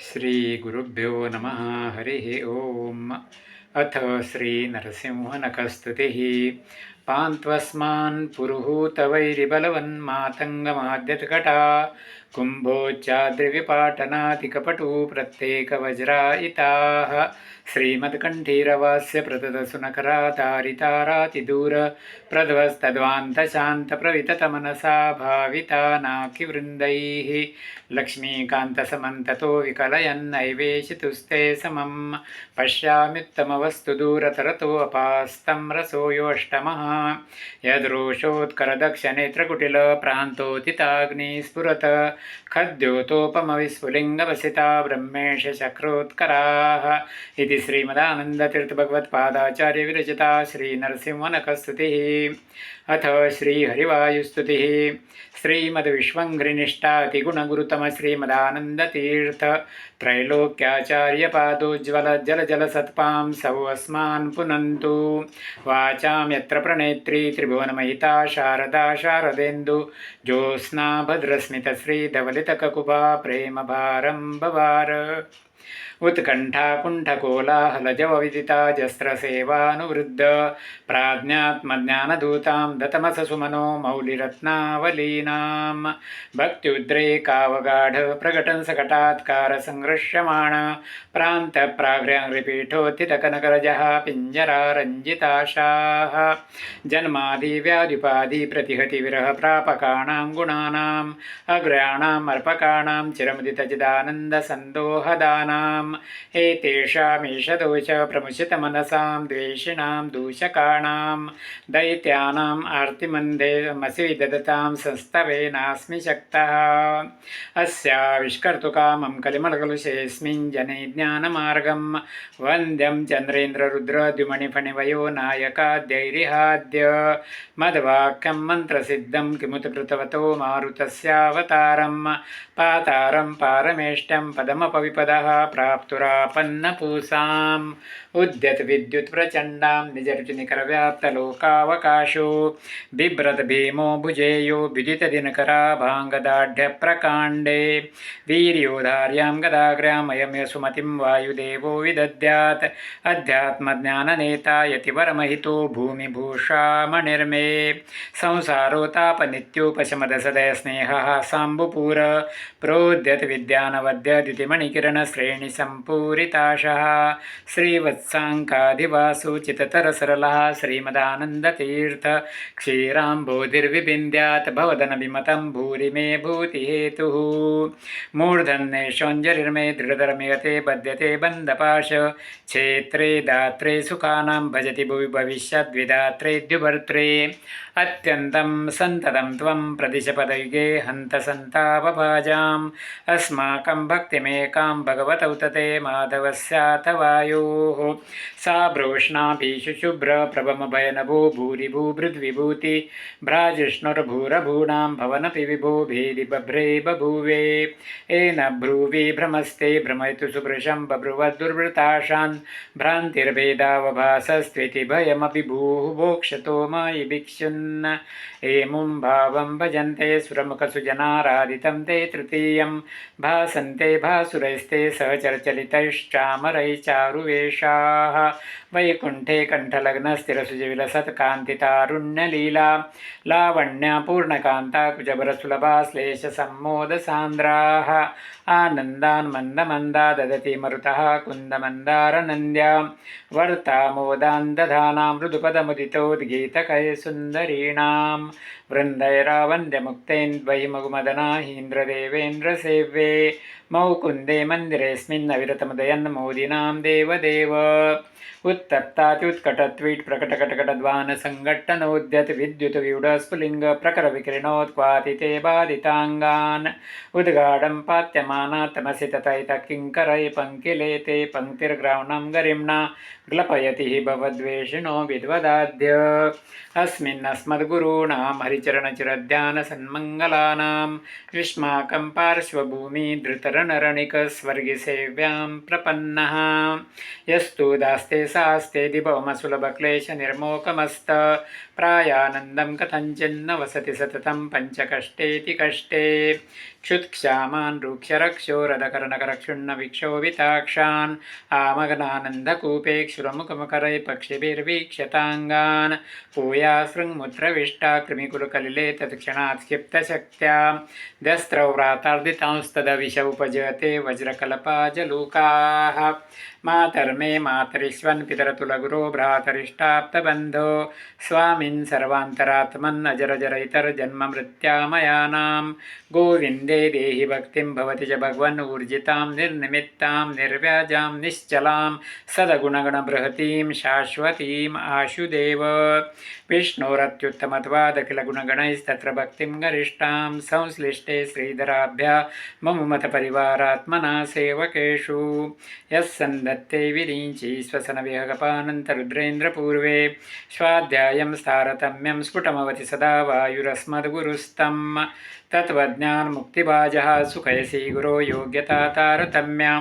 श्रीगुरुभ्यो नमः। हरिः ओम्। अथ श्रीनरसिंहनखस्तुतिः। पान्त्वस्मान् पुरुहूतवैरिबलवन्मातङ्गमाद्यत्कटा कुम्भोच्चाद्रिविपाटनादिकपटु प्रत्येकवज्रायिताः श्रीमत्कण्ठीरवास्य प्रततसुनकरातारितारातिदूर प्रध्वस्तद्वान्तशान्तप्रविततमनसा भाविता नाकिवृन्दैः लक्ष्मीकान्तसमन्ततो विकलयन्नैवेशितुस्ते समं पश्याम्युत्तमवस्तु दूरतरतोऽपास्तं रसोऽयोऽष्टमः यद्रोषोत्करदक्षनेत्रकुटिलप्रान्तोदिताग्निस्फुरत् खद्योतोपमविस्फुलिङ्गवसिता ब्रह्मेश चक्रोत्कराः इति श्रीमदानन्दतीर्थभगवत्पादाचार्यविरचिता श्रीनरसिंहनखस्तुतिः। अथ श्रीहरिवायुस्तुतिः। श्रीमद्विश्वङ्घ्रिनिष्ठातिगुणगुरुतम श्रीमदानन्दतीर्थ त्रैलोक्याचार्यपादोज्ज्वलजलजलसत्पां सौ अस्मान् पुनन्तु। वाचां यत्र प्रणेत्री त्रिभुवनमहिता शारदा शारदेन्दु ज्योत्स्ना भद्रस्मितश्रीधवलितककुभा प्रेमभारं भवार उत्कण्ठाकुण्ठकोलाहलजवविदिता जस्रसेवानुवृद्ध प्राज्ञात्मज्ञानधूतां दतमससुमनो मौलिरत्नावलीनां भक्त्युद्रेकावगाढ प्रकटनसकटात्कारसंघर्ष्यमाण प्रान्तप्राघ्र्याङ्घ्रिपीठोत्थितकनकरजः पिञ्जरारञ्जिताशाः जन्मादिव्याधिपादिप्रतिहतिविरहप्रापकाणां गुणानाम् अग्र्याणाम् अर्पकाणां चिरमुदितचिदानन्दसन्दोहदानाम् एतेषामीषदोष प्रमुचितमनसां द्वेषिणां दूषकाणां दैत्यानाम् आर्तिमन्दे विदधतां संस्तवेनास्मि शक्तः। अस्याविष्कर्तुकामं कलिमलकलुषेऽस्मिन् जने ज्ञानमार्गं वन्द्यं चन्द्रेन्द्ररुद्रद्युमणिफणिवयो नायकाद्यैरिहाद्य मद्वाक्यं मन्त्रसिद्धं किमुत कृतवतो मारुतस्यावतारं पातारं पारमेष्टं पदमपविपदः प्राप्तुरापन्नपूसाम् उद्यत विद्युत् प्रचण्डां निजर्जुनिकरव्याप्तलोकावकाशो बिभ्रत भीमो भुजेयो विदितदिनकराभाङ्गदाढ्यप्रकाण्डे वीर्योधार्यां गदाग्र्यामयं सुमतिं वायुदेवो विदद्यात् अध्यात्मज्ञाननेता यतिवरमहितो भूमिभूषामणिर्मे संसारोतापनित्योपशमदसदयस्नेहः साम्बुपूर प्रोद्यत विद्यानवद्य द्युतिमणिकिरणश्रेणिसम्पूरिताशः श्रीवत्साङ्कादिवासुचिततरसरलः श्रीमदानन्दतीर्थ क्षीराम्बोधिर्विबिन्द्यात् भवदनभिमतं भूरि मे भूतिहेतुः मूर्धन्येषोञ्जलिर्मे दृढतरमिगते बध्यते बन्धपाश क्षेत्रे दात्रे सुखानां भजति भुवि भविष्यद्विदात्रे द्युभर्त्रे अत्यन्तं सन्ततं त्वं प्रदिशपदयुगे हन्त सन्तापभाजाम् अस्माकं भक्तिमेकां भगवतौ तते माधवस्याथवायोः सा ब्रोष्णाभिषु शुभ्रप्रभमभयनभो भूरिभूभृद्विभूति भ्राजिष्णुर्भूरभूणां भवनपि विभो भेदि बभ्रे बभूवे येन भ्रूवि भ्रमस्ते भ्रमयतु सुभृशं बभ्रुवद्दुर्वृताशान् भ्रान्तिर्भेदावभासस्त्विति भयमपि भूः भोक्षतो मयि भिक्षुन् एमुं भावं भजन्ते सुरमुखसुजनाराधितं ते तृतीयं भासन्ते भासुरैस्ते सहचरचलितैश्चामरैश्चारुवेषाः वैकुण्ठे कण्ठलग्नस्थिरसुजविलसत्कान्तितारुण्यलीला लावण्यपूर्णकान्ता कुजभरसुलभा श्लेषसम्मोदसान्द्राः आनन्दान् मन्दमन्दा ददति मरुतः कुन्दमन्दारनन्द्या वर्तामोदान् दधानां मृदुपदमुदितोद्गीतकये सुन्दरीणां वृन्दैरावन्द्यमुक्तेन्द्वयि मधुमदनाहीन्द्रदेवेन्द्रसेव्ये मौकुन्दे मन्दिरेऽस्मिन्नविरतमुदयन् मोदिनां देवदेव उत्तप्तात्युत्कटत्वीट् प्रकटकटकटध्वानसङ्घट्टनोद्यत विद्युत व्यूढस्फुलिङ्ग प्रखरविकिरणोत्क्वातिते बाधिताङ्गान् उद्गाढं पात्यमाना तमसि ततैतः किङ्करै पङ्किलेते पङ्क्तिर्ग्रावणं गरिम्णा ग्लपयति हि भवद्वेषिणो विद्वदाद्य अस्मिन्नस्मद्गुरूणां हरिचरणचिरध्यानसन्मङ्गलानां युष्माकं पार्श्वभूमि धृतरणरणिकस्वर्गिसेव्यां प्रपन्नः यस्तु दास्ते सास्ते दिभवमसुलभक्लेशनिर्मोकमस्त प्रायानन्दं कथञ्चिन्न वसति सततं पञ्चकष्टेति कष्टे क्षुत्क्षामान् रूक्षरक्षोरधकर्णकरक्षुण्णविक्षोभिताक्षान् आमगनानन्दकूपे क्षुरमुखमुखरै पक्षिभिर्वीक्ष्यताङ्गान् पूयासृङ्मुद्रविष्टा कृमिकुलकलिले तत्क्षणात् क्षिप्तशक्त्या दस्त्रव्रातार्दितांस्तदविशौपजते वज्रकल्पाजलूकाः मातर्मे मातरिष्वन् पितरतुलगुरो भ्रातरिष्टाप्तबन्धो स्वामिन् सर्वान्तरात्मन् अजरजरैतर्जन्ममृत्यामयानां गोविन्दे देहि भक्तिं भवति च भगवन् ऊर्जितां निर्निमित्तां निर्व्याजां निश्चलां सदगुणगणबृहतीं शाश्वतीम् आशुदेव विष्णोरत्युत्तमत्वादखिलगुणगणैस्तत्र भक्तिं गरिष्ठां संश्लिष्टे श्रीधराभ्या मम मतपरिवारात्मना सेवकेषु यः सन्दत्ते विरीञ्चि श्वसनविहगपानन्तरुद्रेन्द्रपूर्वे स्वाध्यायं सारतम्यं स्फुटमवति सदा वायुरस्मद्गुरुस्तं तत्त्वज्ञानमुक्तिभाजः सुखयसि गुरो योग्यता तारतम्या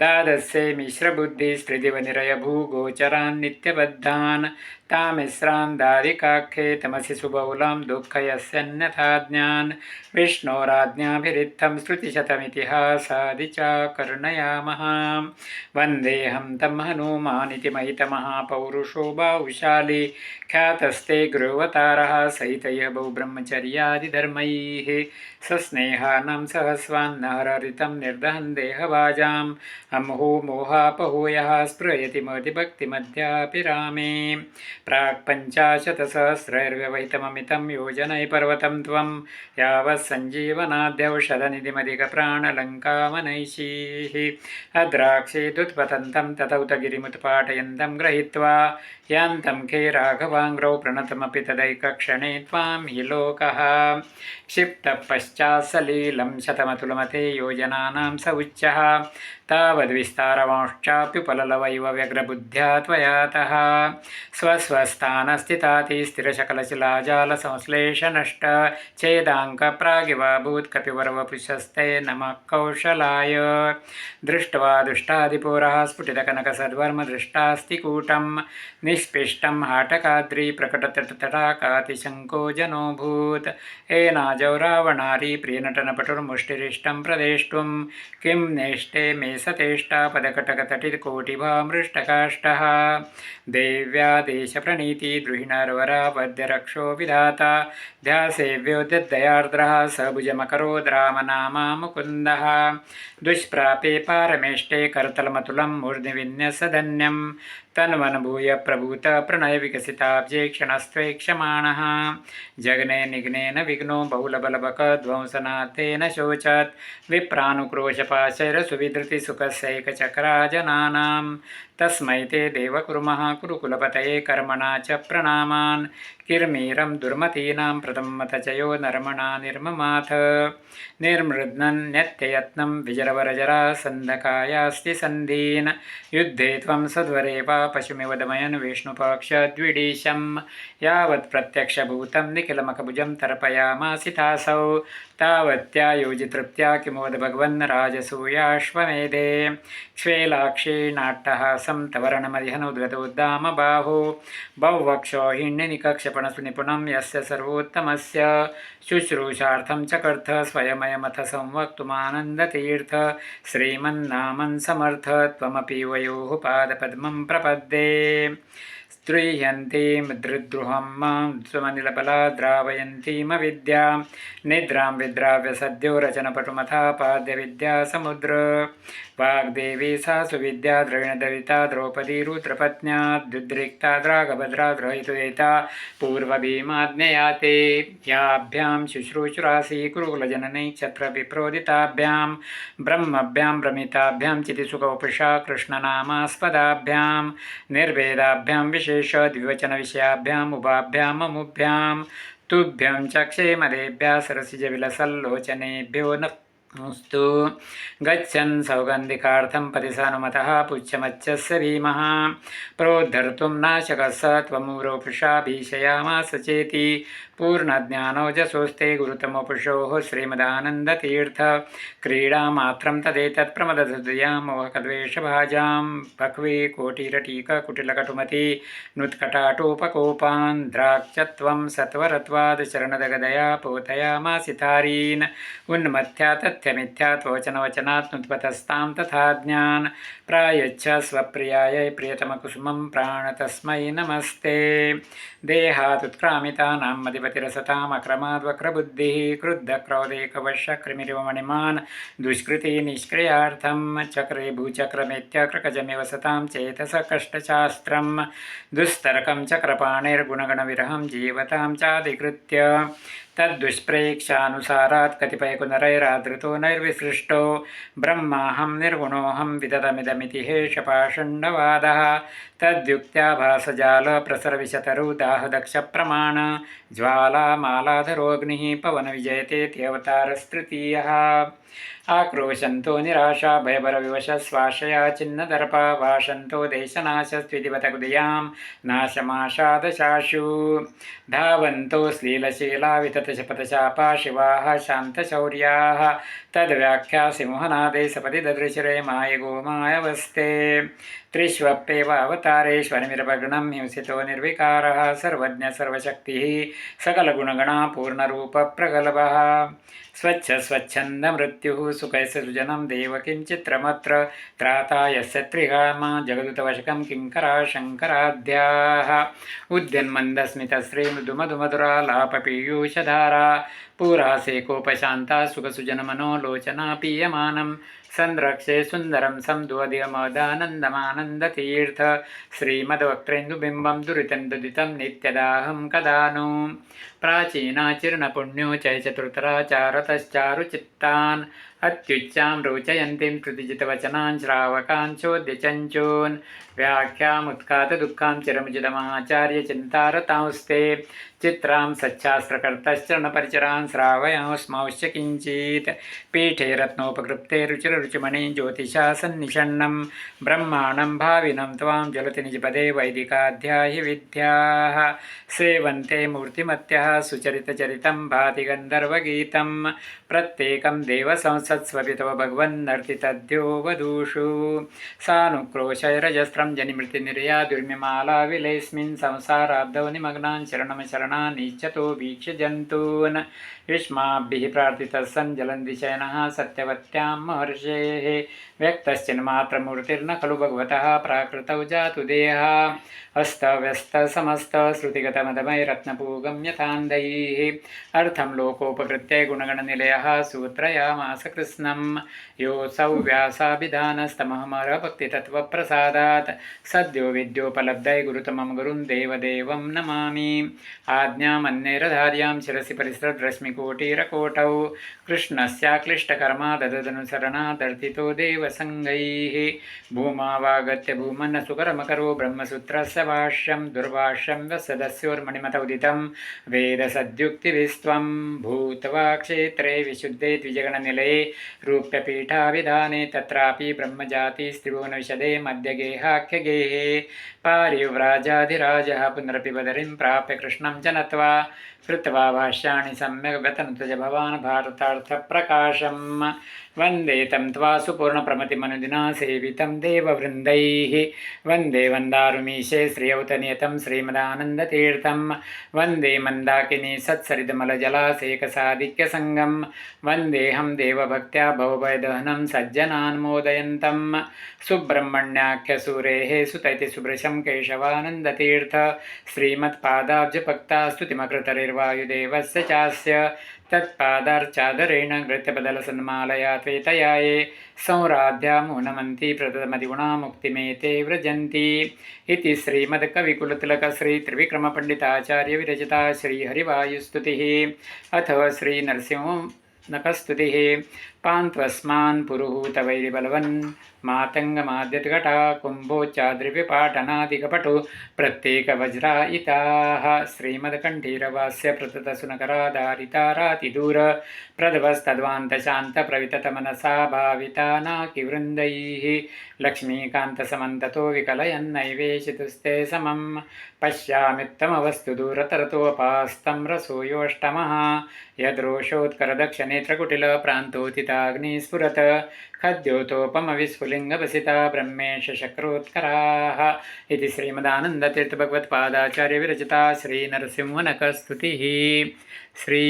दादस्ये मिश्रबुद्धिस्त्रिदिवनिरयभूगोचरान् नित्यबद्धान् तामिस्रान् दादिकाख्ये तमसि सुबहुलां दुःखयस्यन्यथा ज्ञान् विष्णोराज्ञाभिरित्थं श्रुतिशतमितिहासादि च कर्णयामः वन्देऽहं तं हनुमानिति महितमहापौरुषो बाहुशाली ख्यातस्ते गृहवतारः सहितयः बहुब्रह्मचर्यादिधर्मैः सस्नेहानां सहस्वान्नहररितं निर्दहन् देहभाजाम् अमुहो मोहापहूयः स्पृहयति महतिभक्तिमध्यापि रामे प्राक्पञ्चाशतसहस्रैर्व्यवहितममितं योजनैपर्वतं त्वं यावत् सञ्जीवनाद्यौषधनिधिमधिकप्राणलङ्कामनैषीः अद्राक्षेदुत्पतन्तं ततौतगिरिमुत्पाटयन्तं गृहीत्वा यान्तं खे राघवाङ्ग्रौ प्रणतमपि तदैकक्षणे त्वां हि लोकः क्षिप्तः पश्चात्सलीलं शतमतुलमते योजनानां स उच्चः तावद्विस्तारवांश्चाप्युपललवैव व्यग्रबुद्ध्या त्वयातः स्वस्वस्थानस्थिताति स्थिरशकलशिलाजालसंश्लेषनष्ट चेदाङ्कप्रागिवाभूत् कपिवरवपुषस्ते नमः कौशलाय दृष्ट्वा दुष्टादिपुरः स्फुटितकनकसद्वर्मदृष्टास्ति कूटं निष्पिष्टं हाटकाद्रि प्रकटतटतटाकातिशङ्को जनोऽभूत् एनाजौ रावणारी प्रियनटनपटुर्मुष्टिरिष्टं प्रदेष्टुं किं नेष्टे मे सतेष्टा पदकटकतटिकोटिभामृष्टकाष्ठः देव्या देशप्रणीति द्रुहिणर्वरा वद्यरक्षो विधाता ध्यासेव्योद्यदयार्द्रः स भुजमकरोद् रामनामा मुकुन्दः दुष्प्रापे पारमेष्टे करतलमतुलं मूर्ध्निविन्यसधन्यं तन्वनुभूय प्रभूत प्रणयविकसिताब्जे क्षणस्त्वेक्षमाणः जग्ने निघ्नेन विघ्नो बहुलबलबकध्वंसनाथेन शोचत् विप्रानुक्रोशपाशैरसुविधृतिसुखस्यैकचक्राजनानां तस्मै ते देवकुर्मः कुरुकुलपतये कर्मणा च प्रणामान् किर्मीरं दुर्मतीनां प्रथमतचयो नर्मणा निर्ममाथ निर्मृद्नन्यत्ययत्नं विजरवरजरा सन्धकायास्ति सन्धीन् युद्धे त्वं सध्वरेव पशुमिव दमयन् विष्णुपक्षद्विडीशं यावत् प्रत्यक्षभूतं निखिलमखभुजं तर्पयामासितासौ तावत्यायोजितृप्त्या किमोद भगवन् राजसूयाश्वमेधे क्ष्वेलाक्षी नाट्टहासं तवरणमधिहनुद्गतोद्दाम बाहो बहुवक्षोहिण्यनिकक्षपणसुनिपुणं यस्य सर्वोत्तमस्य शुश्रूषार्थं चकर्थ स्वयमयमथ संवक्तुमानन्दतीर्थ श्रीमन्नामन् समर्थ त्वमपि वयोः पादपद्मं प्रपद्ये स्त्रीयन्तीं दृद्रुहं मां स्वमनिलबला द्रावयन्तीमविद्यां निद्रां विद्राव्य सद्यो रचनपटुमथापाद्यविद्या समुद्र वाग्देवी सा सुविद्या द्रविणदविता द्रौपदी रुद्रपत्न्या दुद्रिक्ता द्रागभद्रा द्रहितुदेता पूर्वभीमाज्ञया ते याभ्यां शुश्रूषुरासि कुरुकुलजननै क्षत्रविप्रोदिताभ्यां ब्रह्मभ्यां भ्रमिताभ्यां चितिसुखोपृषा कृष्णनामास्पदाभ्यां निर्वेदाभ्यां विशेषद्विवचनविषयाभ्याम् उभाभ्याम् अमुभ्यां तुभ्यं चक्षेमदेभ्यः सरसिजविलसल्लोचनेभ्यो नमोऽस्तु गच्छन् सौगन्धिकार्थं पतिसानुमतः पुच्छमच्छस्य भीमः प्रोद्धर्तुं नाशकः स त्वमूरोपृषा भीषयामास चेति पूर्णज्ञानौजसोस्ते गुरुतमपुषोः श्रीमदानन्दतीर्थ क्रीडामात्रं तदेतत्प्रमदधृया मोहकद्वेषभाजां पक्वे कोटिरटीककुटिलकटुमती नुत्कटाटोपकोपान् द्राक्षत्वं सत्वरत्वाद् चरणदगदया पोतयामासितारीन् उन्मथ्या तथ्यमिथ्या त्वचनवचनात् नुत्पतस्तां तथा ज्ञान् प्रायच्छ स्वप्रियायै प्रियतमकुसुमं प्राण तस्मै नमस्ते। देहादुत्क्रामितानां मदिपतिरसतामक्रमाद्वक्रबुद्धिः क्रुद्धक्रोधेकवशकृमिरिवमणिमान् दुष्कृति निष्क्रियार्थं चक्रे भूचक्रमेत्यक्रकजमिव सतां चेतस कष्टशास्त्रं दुस्तर्कं चक्रपाणैर्गुणगणविरहं जीवतां चाधिकृत्य तद्दुष्प्रेक्षानुसारात् कतिपयकुनरैरादृतो नैर्विसृष्टो ब्रह्माहं निर्गुणोऽहं विदतमिदमिति हेषपाषण्डवादः तद्युक्त्या भासजालप्रसरविशतरुदाहदक्षप्रमाण ज्वालामालाधरोऽग्निः पवनविजयतेत्यवतारस्तृतीयः आक्रोशन्तो निराशा भयभरविवशस्वाशया चिन्नदर्पा वाशन्तो देशनाशस्त्विधिवतकुदयां नाशमाशादशाशु धावन्तो श्लीलशीला विततशपथशापा शिवाः शान्तशौर्याः तद्व्याख्यासिंहनादे सपदि ददृशिरे मायगोमायवस्ते त्रिष्वप्येवावतारेष्वनिर्भग्नं हिंसितो निर्विकारः सर्वज्ञ सर्वशक्तिः सकलगुणगणा पूर्णरूपप्रगल्भः स्वच्छन्दमृत्युः सुखैसृजनं देवकिं चित्रमत्र त्राता यस्य त्रिगामा जगदुतवशकं किङ्करा शङ्कराद्याः उद्यन्मन्दस्मितश्रीमृदुमधुमधुरालापपीयूषधारा पूरासे कोपशान्ता सुखसुजनमनोलोचना पीयमानं संरक्षे सुन्दरं संदुवदियमदानन्दमानन्दतीर्थ श्रीमद्वक्त्रेन्दुबिम्बं दुरितन्दुदितं नित्यदाहं कदा नु प्राचीनाचिर्णपुण्यो चैचतुर्थराचारतश्चारुचित्तान् अत्युच्चां रोचयन्तीं कृतिजितवचनान् श्रावकान् चोद्यचञ्चून् व्याख्यामुत्कातदुःखां चिरमुचितमहाचार्यचिन्तारतांस्ते चित्रां सच्छास्त्रकर्तश्चरणपरिचरान् श्रावयांस्मौश्च किञ्चित् पीठे रत्नोपकृप्ते रुचिररुचिमणि ज्योतिषा सन्निषण्णं ब्रह्माणं भाविनं त्वां जलति निजपदे वैदिकाध्याहि विद्याः सेवन्ते मूर्तिमत्यः सुचरितचरितं भाति गन्धर्वगीतं प्रत्येकं देवसंसत्स्वपि तव भगवन्नर्ति तद्यो वधूषु सानुक्रोशैरजस्त्रं जनिमृतिनिर्या दुर्मिमाला विलेऽस्मिन् संसाराब्धौ निमग्नान् शरणमशरणानीच्छतो वीक्ष्य जन्तून् युष्माभिः प्रार्थितः सन् जलन्दिशयनः सत्यवत्यां महर्षेः व्यक्तश्चिन्मात्रमूर्तिर्न खलु भगवतः प्राकृतौ जातु देहः हस्तव्यस्तसमस्तश्रुतिगतमदमैरत्नपूगं यथान्धैः अर्थं लोकोपकृत्य गुणगणनिलयः सूत्रयामास कृत्स्नं योऽसौ व्यासाभिधानस्तमहमरभक्तितत्त्वप्रसादात् सद्यो विद्योपलब्धै गुरुतमं गुरुं देवदेवं नमामि आज्ञामन्यैरधार्यां शिरसि परिसृद्रश्मिकोटिरकोटौ कृष्णस्याक्लिष्टकर्मा दददनुसरणादर्थितो देवसङ्गैः भूमावागत्य भूमन्न सुकरमकरो ब्रह्मसूत्रस्य भाष्यं दुर्भाष्यं वसदस्योर्मणिमतौदितं वेदसद्युक्तिभिस्त्वं भूत्वा क्षेत्रे विशुद्धे द्विजगणनिलये रूप्यपीठाविधाने तत्रापि ब्रह्मजातिस्त्रिभुवनविशदे मध्यगेहाख्यगेहे पारिव्राजाधिराजः पुनरपि बदरिं प्राप्य कृष्णं च नत्वा कृत्वा भाष्याणि सम्यक् व्यतनुतज भवान् भारतार्थप्रकाशं वन्दे तं त्वा सुपूर्णप्रमतिमनुदिना सेवितं देववृन्दैः वन्दे वन्दारुमीशे श्रियौतनियतं श्रीमदानन्दतीर्थं वन्दे मन्दाकिनी सत्सरितमलजलासेकसाधिक्यसङ्गं वन्देऽहं देवभक्त्या भवभयदहनं सज्जनान् मोदयन्तं सुब्रह्मण्याख्यसूरेः सुतैति सुभृशं केशवानन्दतीर्थ श्रीमत्पादाब्जभक्ता स्तुतिमकृतरिर्वायुदेवस्य चास्य तत्पादार्चादरेण नृत्यबदलसन्मालया त्वेतयाये संराध्यामूनमन्ति प्रदमदिगुणा मुक्तिमेते व्रजन्ति इति श्रीमद्कविकुलतिलकश्रीत्रिविक्रमपण्डिताचार्यविरचिता श्रीहरिवायुस्तुतिः अथ श्रीनरसिंहनकस्तुतिः पान्त्वस्मान् पुरुहूतवैरिबलवन् मातङ्गमाद्यद्घटा कुम्भोच्चाद्रिविपाटनादिकपटु प्रत्येकवज्रायिताः श्रीमद्कण्ठीरवास्य प्रततसुनकराधारितारातिदूर प्रदवस्तद्वान्तशान्तप्रविततमनसा भाविता नाकिवृन्दैः लक्ष्मीकान्तसमन्ततो विकलयन्नैवेशितुस्ते समं पश्यामित्तमवस्तु दूरतरतोपास्तं रसोऽयोऽष्टमः यद्रोषोत्करदक्षनेत्रकुटिलप्रान्तोतिताग्निस्फुरत् खद्योतोपमविस्फुलिङ्गभसिता ब्रह्मेशशक्रोत्कराः इति श्रीमदानन्दतीर्थभगवत्पादाचार्यविरचिता श्रीनरसिंहनकस्तुतिः। श्री